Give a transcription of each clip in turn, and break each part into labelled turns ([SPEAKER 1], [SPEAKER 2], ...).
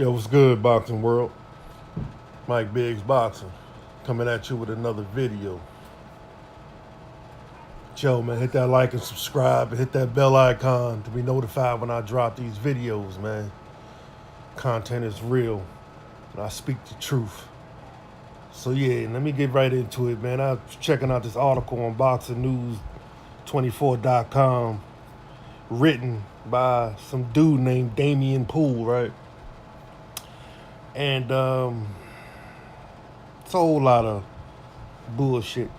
[SPEAKER 1] Yo, what's good, boxing world? Mike Biggs Boxing, coming at you with another video. Yo, man, hit that like and subscribe and hit that bell icon to be notified when I drop these videos, man. Content is real, and I speak the truth. So yeah, let me get right into it, man. I was checking out this article on BoxingNews24.com, written by some dude named Damian Poole, right? And it's a whole lot of bullshit.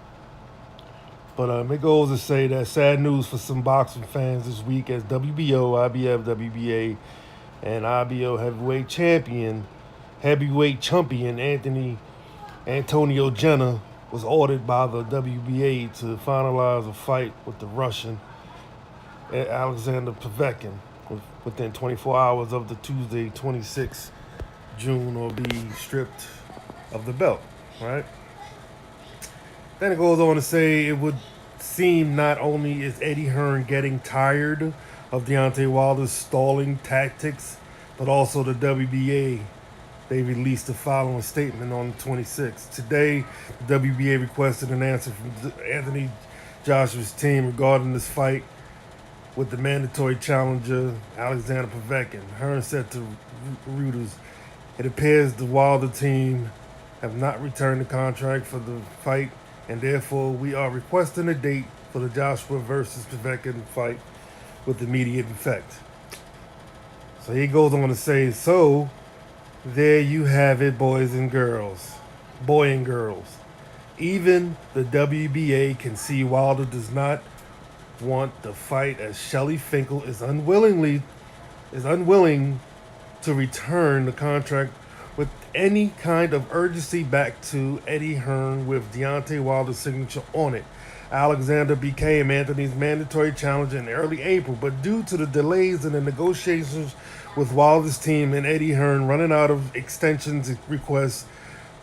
[SPEAKER 1] But it goes to say that sad news for some boxing fans this week as WBO, IBF, WBA, and IBO heavyweight champion Antonio Jenner was ordered by the WBA to finalize a fight with the Russian Alexander Povetkin within 24 hours of the Tuesday, 26 June, or be stripped of the belt, right? Then it goes on to say it would seem not only is Eddie Hearn getting tired of Deontay Wilder's stalling tactics, but also the WBA. They released the following statement on the 26th. Today, the WBA requested an answer from Anthony Joshua's team regarding this fight with the mandatory challenger Alexander Povetkin. Hearn said to Reuters, "It appears the Wilder team have not returned the contract for the fight, and therefore we are requesting a date for the Joshua versus Povetkin fight with immediate effect." So he goes on to say, so there you have it, boys and girls. Boy and girls. Even the WBA can see Wilder does not want the fight, as Shelley Finkel is unwilling to return the contract with any kind of urgency back to Eddie Hearn with Deontay Wilder's signature on it. Alexander became Anthony's mandatory challenger in early April, but due to the delays in the negotiations with Wilder's team and Eddie Hearn running out of extensions requests,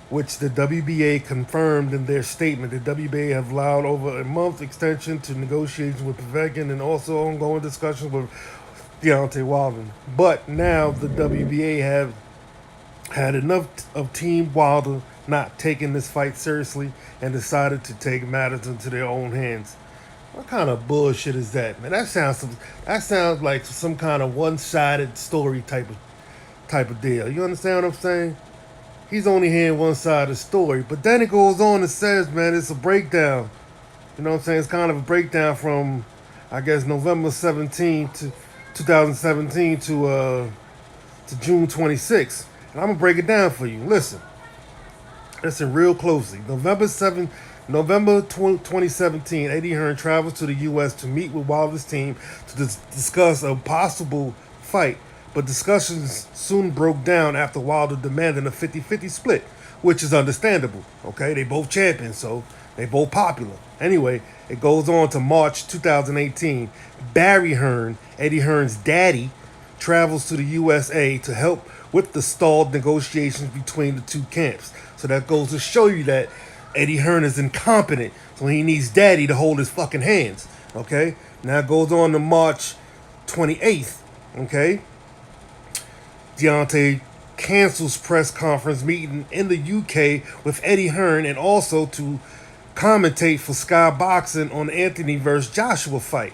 [SPEAKER 1] which the WBA confirmed in their statement, the WBA have allowed over a month extension to negotiations with Povetkin and also ongoing discussions with Deontay Wilder. But now the WBA have had enough of Team Wilder not taking this fight seriously and decided to take matters into their own hands. What kind of bullshit is that, man? That sounds like some kind of one-sided story type of deal. You understand what I'm saying? He's only hearing one side of the story, but then it goes on and says, man, it's a breakdown. You know what I'm saying? It's kind of a breakdown from, I guess, November 17 to 2017 to June 26th. And I'm going to break it down for you. Listen real closely. November 2017, Eddie Hearn travels to the U.S. to meet with Wilder's team to discuss a possible fight. But discussions soon broke down after Wilder demanded a 50-50 split, which is understandable. Okay, they both champions, so they both popular. Anyway, it goes on to March 2018. Barry Hearn, Eddie Hearn's daddy, travels to the USA to help with the stalled negotiations between the two camps. So that goes to show you that Eddie Hearn is incompetent, so he needs daddy to hold his fucking hands. Okay? Now it goes on to March 28th. Okay? Deontay cancels press conference meeting in the UK with Eddie Hearn and also to commentate for Sky Boxing on Anthony versus Joshua fight.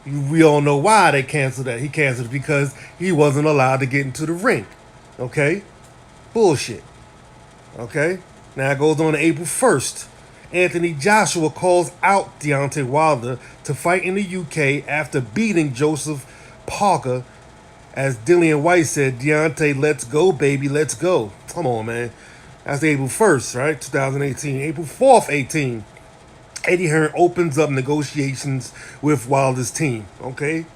[SPEAKER 1] We all know why they canceled that. He canceled it because he wasn't allowed to get into the ring. Okay? Bullshit. Okay? Now it goes on to April 1st. Anthony Joshua calls out Deontay Wilder to fight in the UK after beating Joseph Parker. As Dillian White said, Deontay, let's go, baby, let's go. Come on, man. That's April 1st, right? 2018. April 4th, 18. Eddie Hearn opens up negotiations with Wilder's team, okay?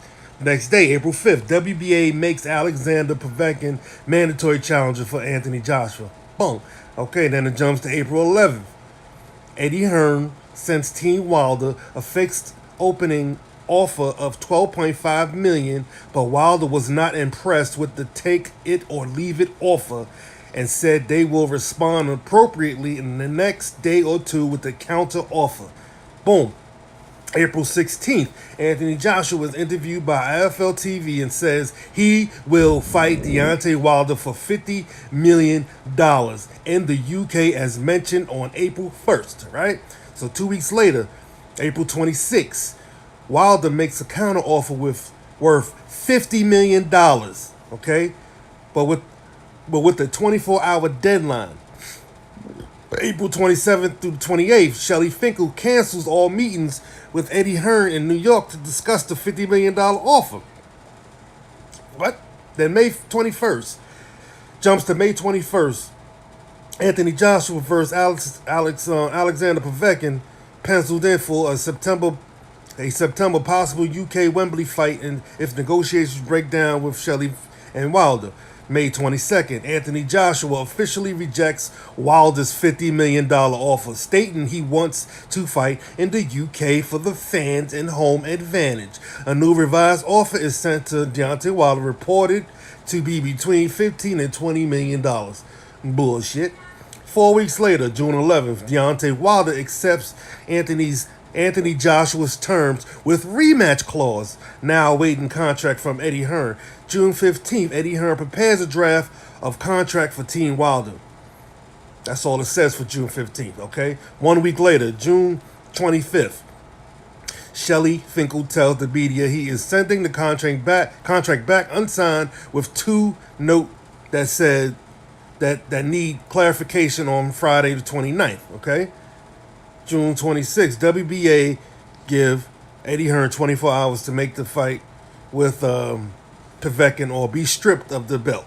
[SPEAKER 1] Next day, April 5th, WBA makes Alexander Povetkin mandatory challenger for Anthony Joshua. Boom. Okay, then it jumps to April 11th. Eddie Hearn sends Team Wilder a fixed opening offer of $12.5 million, but Wilder was not impressed with the take it or leave it offer and said they will respond appropriately in the next day or two with a counter offer. Boom. April 16th, Anthony Joshua was interviewed by IFL TV and says he will fight Deontay Wilder for $50 million in the UK as mentioned on April 1st, right? So 2 weeks later, April 26th, Wilder makes a counter offer worth $50 million, okay? But with the 24-hour deadline. April 27th through 28th, Shelly Finkel cancels all meetings with Eddie Hearn in New York to discuss the $50 million offer. What? Then May 21st, jumps to May 21st. Anthony Joshua versus Alexander Povetkin penciled in for a September possible UK Wembley fight, and if negotiations break down with Shelly and Wilder. May 22nd, Anthony Joshua officially rejects Wilder's $50 million offer, stating he wants to fight in the UK for the fans and home advantage. A new revised offer is sent to Deontay Wilder, reported to be between $15 and $20 million. Bullshit. 4 weeks later, June 11th, Deontay Wilder accepts Anthony Joshua's terms with rematch clause, now awaiting contract from Eddie Hearn. June 15th, Eddie Hearn prepares a draft of contract for Team Wilder. That's all it says for June 15th, okay? 1 week later, June 25th, Shelly Finkel tells the media he is sending the contract back unsigned with 2 notes that said that need clarification on Friday the 29th, okay? June 26th, WBA give Eddie Hearn 24 hours to make the fight with Povetkin or be stripped of the belt.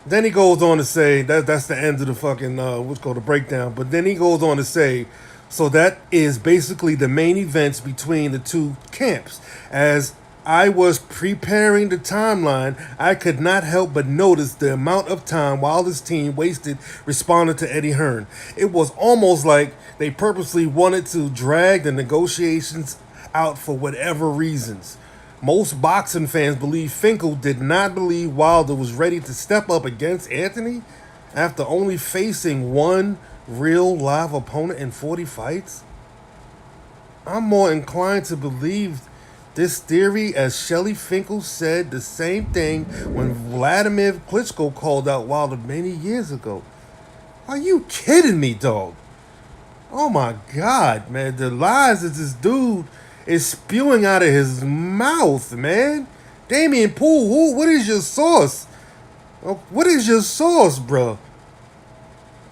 [SPEAKER 1] Then he goes on to say, that's the end of the fucking, what's called a breakdown. But then he goes on to say, so that is basically the main events between the two camps. As I was preparing the timeline, I could not help but notice the amount of time Wilder's team wasted responding to Eddie Hearn. It was almost like they purposely wanted to drag the negotiations out for whatever reasons. Most boxing fans believe Finkel did not believe Wilder was ready to step up against Anthony after only facing one real live opponent in 40 fights. I'm more inclined to believe this theory, as Shelly Finkel said the same thing when Vladimir Klitschko called out Wilder many years ago. Are you kidding me, dog? Oh my God, man. The lies that this dude is spewing out of his mouth, man. Damian Poole, what is your source? What is your source, bro?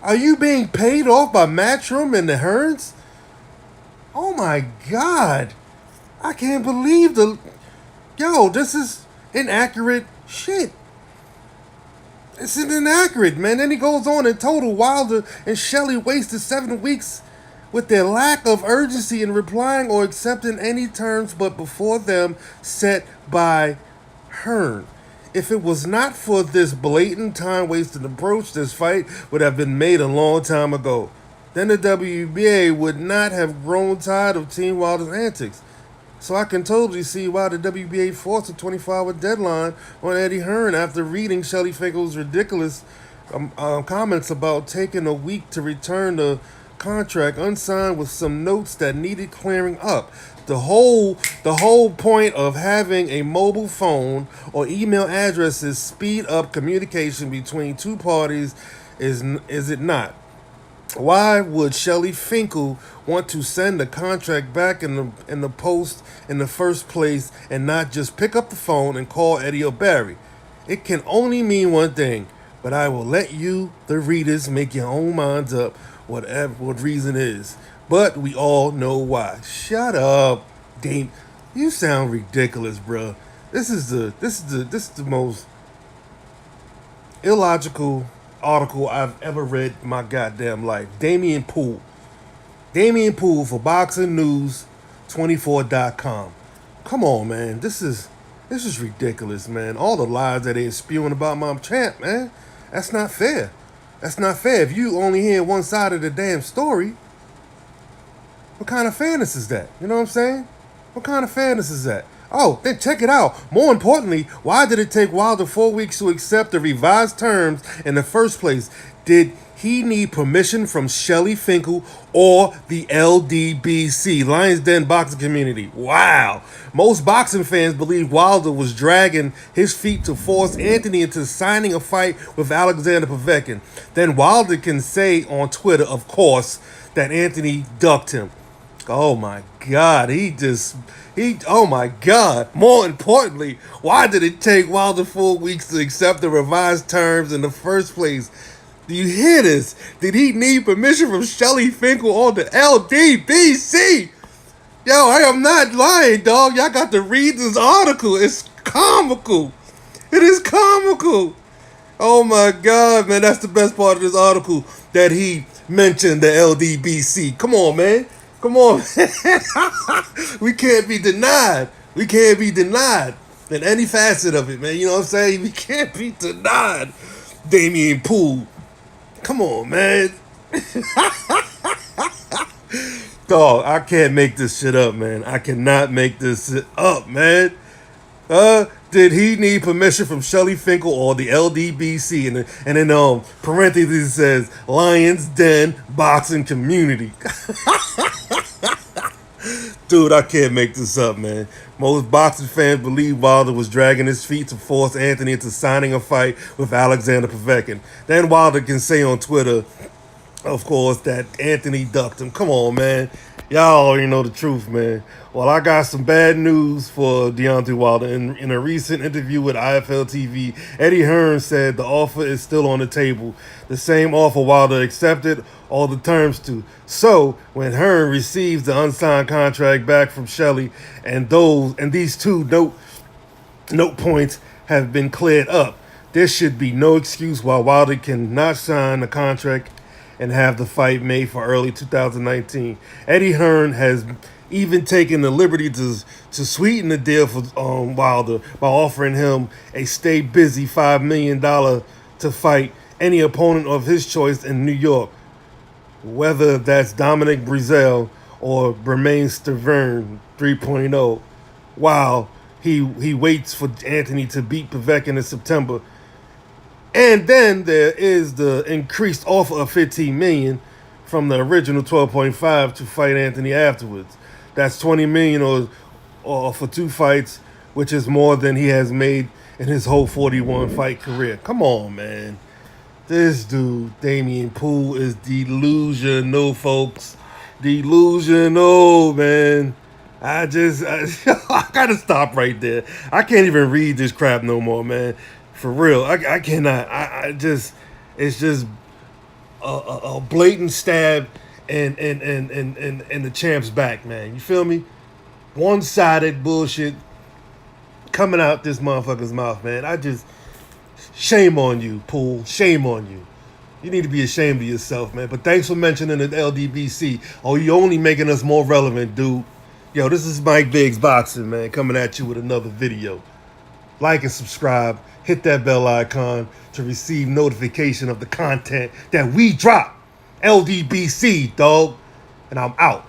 [SPEAKER 1] Are you being paid off by Matchroom and the Hearns? Oh my God. I can't believe this is inaccurate shit. It's inaccurate, man. Then he goes on and told Wilder and Shelly wasted 7 weeks with their lack of urgency in replying or accepting any terms but before them set by Hearn. If it was not for this blatant time-wasting approach, this fight would have been made a long time ago. Then the WBA would not have grown tired of Team Wilder's antics. So I can totally see why the WBA forced a 24-hour deadline on Eddie Hearn after reading Shelly Finkel's ridiculous comments about taking a week to return the contract unsigned with some notes that needed clearing up. The whole point of having a mobile phone or email address is speed up communication between two parties, is it not? Why would Shelly Finkel want to send the contract back in the post in the first place and not just pick up the phone and call Eddie or Barry? It can only mean one thing, but I will let you, the readers, make your own minds up what reason is. But we all know why. Shut up, Dame. You sound ridiculous, bro. This is the most illogical article I've ever read in my goddamn life. Damian Poole for BoxingNews24.com. Come on, man. This is ridiculous, man. All the lies that they're spewing about my champ, man. That's not fair. That's not fair. If you only hear one side of the damn story, what kind of fairness is that? You know what I'm saying? What kind of fairness is that? Oh, then check it out. More importantly, why did it take Wilder 4 weeks to accept the revised terms in the first place? Did he need permission from Shelly Finkel or the LDBC, Lions Den Boxing Community? Wow. Most boxing fans believe Wilder was dragging his feet to force Anthony into signing a fight with Alexander Povetkin. Then Wilder can say on Twitter, of course, that Anthony ducked him. Oh my God, oh my God. More importantly, why did it take Wilder 4 weeks to accept the revised terms in the first place? Do you hear this? Did he need permission from Shelly Finkel or the LDBC? Yo, I am not lying, dog. Y'all got to read this article. It's comical. It is comical. Oh my God, man. That's the best part of this article, that he mentioned the LDBC. Come on, man. Come on. We can't be denied. We can't be denied in any facet of it, man. You know what I'm saying? We can't be denied. Damian Poole. Come on, man. Dog, I can't make this shit up, man. I cannot make this shit up, man. Did he need permission from Shelly Finkel or the LDBC? And in parentheses it says Lions Den Boxing Community. Dude, I can't make this up, man. Most boxing fans believe Wilder was dragging his feet to force Anthony into signing a fight with Alexander Povetkin. Then Wilder can say on Twitter, of course, that Anthony ducked him. Come on, man. Y'all already know the truth, man. Well, I got some bad news for Deontay Wilder. In a recent interview with IFL TV, Eddie Hearn said the offer is still on the table. The same offer Wilder accepted all the terms to. So, when Hearn receives the unsigned contract back from Shelly and these two note points have been cleared up, there should be no excuse why Wilder cannot sign the contract and have the fight made for early 2019. Eddie Hearn has even taken the liberty to sweeten the deal for Wilder by offering him a stay busy $5 million to fight any opponent of his choice in New York, whether that's Dominic Breazeale or Bermane Stiverne 3.0, while he waits for Anthony to beat Povetkin in September. And then there is the increased offer of $15 million from the original $12.5 to fight Anthony afterwards. That's $20 million or for 2 fights, which is more than he has made in his whole 41 fight career. Come on, man. This dude, Damian Poole, is delusional, folks. Delusional, man. I gotta stop right there. I can't even read this crap no more, man. For real, I cannot. It's just a blatant stab in the champ's back, man. You feel me? One-sided bullshit coming out this motherfucker's mouth, man. Shame on you, Poole. Shame on you. You need to be ashamed of yourself, man. But thanks for mentioning the LDBC. Oh, you're only making us more relevant, dude. Yo, this is Mike Biggs Boxing, man, coming at you with another video. Like and subscribe. Hit that bell icon to receive notification of the content that we drop. LDBC, dog. And I'm out.